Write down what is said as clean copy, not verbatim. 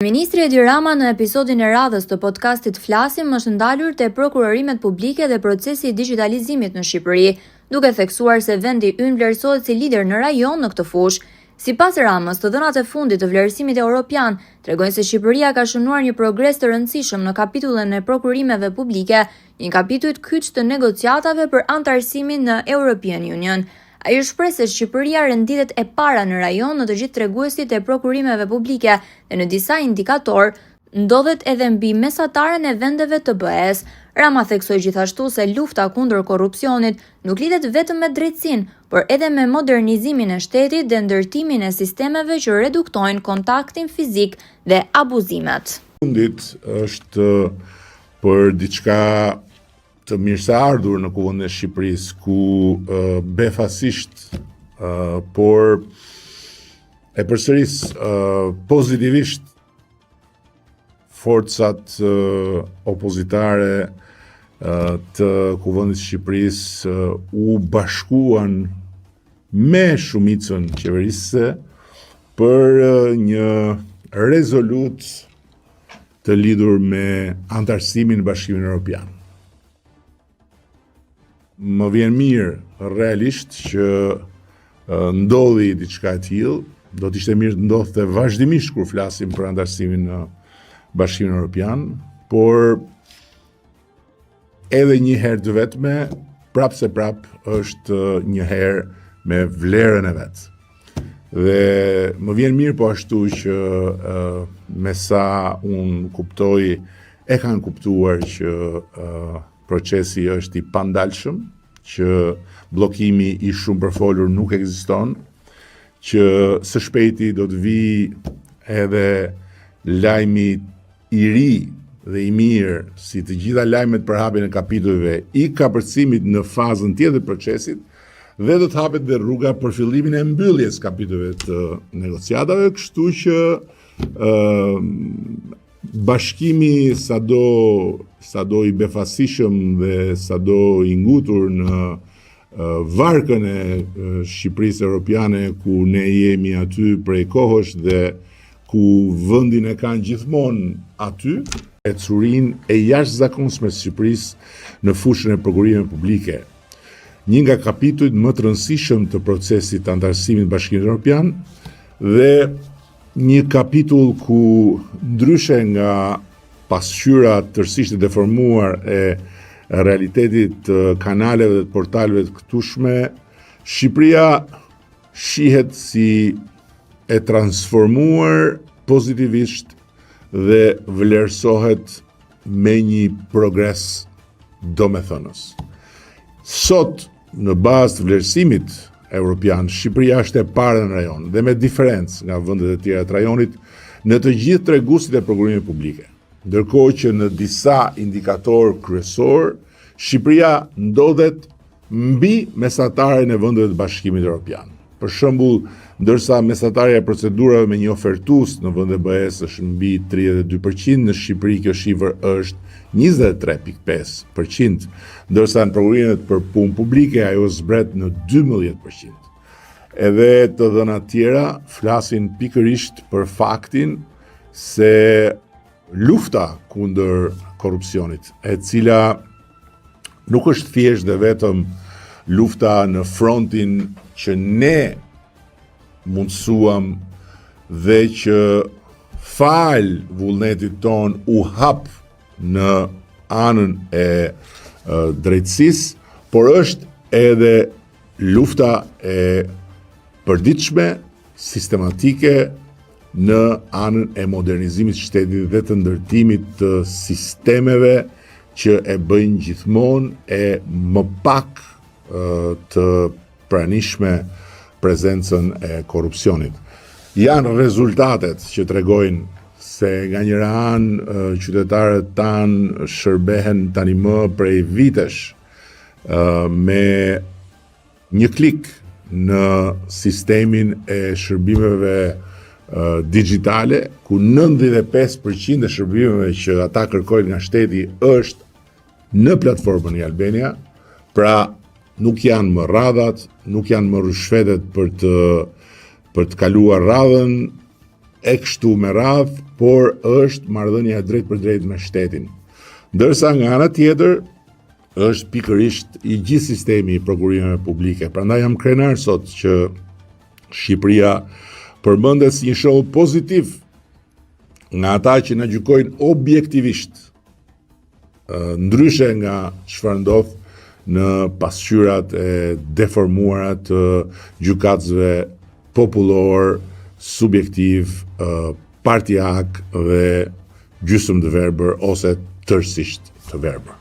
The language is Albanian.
Ministri Edi Rama në episodin e radhës të podcastit Flasim është ndalur te prokurorimet publike dhe procesi i digitalizimit në Shqipëri, duke theksuar se vendi ynë vlerësohet si lider në rajon në këtë fushë. Sipas Ramës, të dhënat e fundit të vlerësimit evropian tregojnë se Shqipëria ka shënuar një progres të rëndësishëm në kapitullin e prokurimeve publike, një kapitull kyç të negociatave për antarësimin në European Union. Ai shpreh se Shqipëria renditet e para në rajon në të gjithë treguesit e prokurimeve publike dhe në disa indikator ndodhet edhe mbi mesataren e vendeve të BE-s. Rama theksoi gjithashtu se lufta kundër korrupsionit nuk lidhet vetëm me drejtësinë, por edhe me modernizimin e shtetit dhe ndërtimin e sistemeve që reduktojnë kontaktin fizik dhe abuzimet. Fundit është për diçka të mirëseardhur në kuvendin e Shqipërisë, ku befasisht, por e përsëris pozitivisht forcat opozitare të kuvendit të Shqipërisë u bashkuan me shumicën qeverisëse për një rezolut të lidhur me antarësimin në Bashkimin Evropian. Më vjen mirë realisht që ndodhi diçka e tillë, do të ishte mirë të ndodhte vazhdimisht kur flasim për antarësimin në Bashkimin Evropian, por edhe një herë të vetme, prap se prap është një herë me vlerën e vet. Dhe më vjen mirë po ashtu që me sa unë kuptoj, e kanë kuptuar që procesi është i pandalshëm, që bllokimi i shumë përfolur nuk ekziston, që së shpejti do të vi edhe lajmi i ri dhe i mirë, si të gjitha lajmet për hapjen e kapitujve i kapërcimit në fazën tjetër të procesit, dhe do të hapet dhe rruga për fillimin e mbylljes kapitujve të negociatave, kështu që bashkimi sado i befasishëm dhe sado i ngutur në varkën e Shqipërisë Europiane, ku ne jemi aty prej kohësh dhe ku vendin e kanë gjithmonë aty, e curinë e jashtëzakonshme të Shqipërisë në fushën e prokurimeve publike. Një nga kapitujt më të rëndësishëm të procesit të antarësimit të Bashkimit Evropian dhe një kapitull ku ndryshe nga pasqyra tërësisht e deformuar e realitetit të kanaleve dhe të portaleve të këtushme, Shqipëria shihet si e transformuar pozitivisht dhe vlerësohet me një progres domethënës. Sot, në bazë të vlerësimit Evropian, Shqipëria është e para në rajon dhe me diferencë nga vendet e tjera të rajonit në të gjithë treguesit e prokurimeve publike. Ndërkohë që në disa indikatorë kryesor, Shqipëria ndodhet mbi mesataren e vendeve të Bashkimit Evropian. Për shembull, ndërsa mesatarja e procedurave me një ofertues në vendet e BE-s është mbi 32%, në Shqipëri kjo shifër është 23.5%, ndërsa në prokurimet për punë publike ajo zbret në 12%. Edhe të dhënat tjera flasin pikërisht për faktin se lufta kundër korrupsionit, e cila nuk është thjesht dhe vetëm lufta në frontin që ne mundsuam dhe që fal vullnetit ton u hap në anën e drejtësisë, por është edhe lufta e përditshme, sistematike në anën e modernizimit të shtetit dhe të ndërtimit të sistemeve që e bëjnë gjithmonë e më pak të pranishme prezencën e korrupsionit. Janë rezultatet që tregojnë se nga njëra anë qytetarët tanë shërbehen tani më prej vitesh me një klik në sistemin e shërbimeve digjitale, ku 95% e shërbimeve që ata kërkojnë nga shteti është në platformën e Albania, pra nuk janë më radhat, nuk janë më rrushfetet për të kaluar radhën, e kështu me radhë, por është marrëdhënia drejt për drejt me shtetin. Ndërsa nga ana tjetër është pikërisht i gjithë sistemi i prokurimeve publike. Prandaj jam krenar sot që Shqipëria përmendet si një shembull pozitiv nga ata që na gjykojnë objektivisht, ndryshe nga çfarë ndodh në pasqyrat e deformuara të gjykatësve popullor, subjektiv, partiak dhe gjysmë të verbër ose tërësisht të verbër.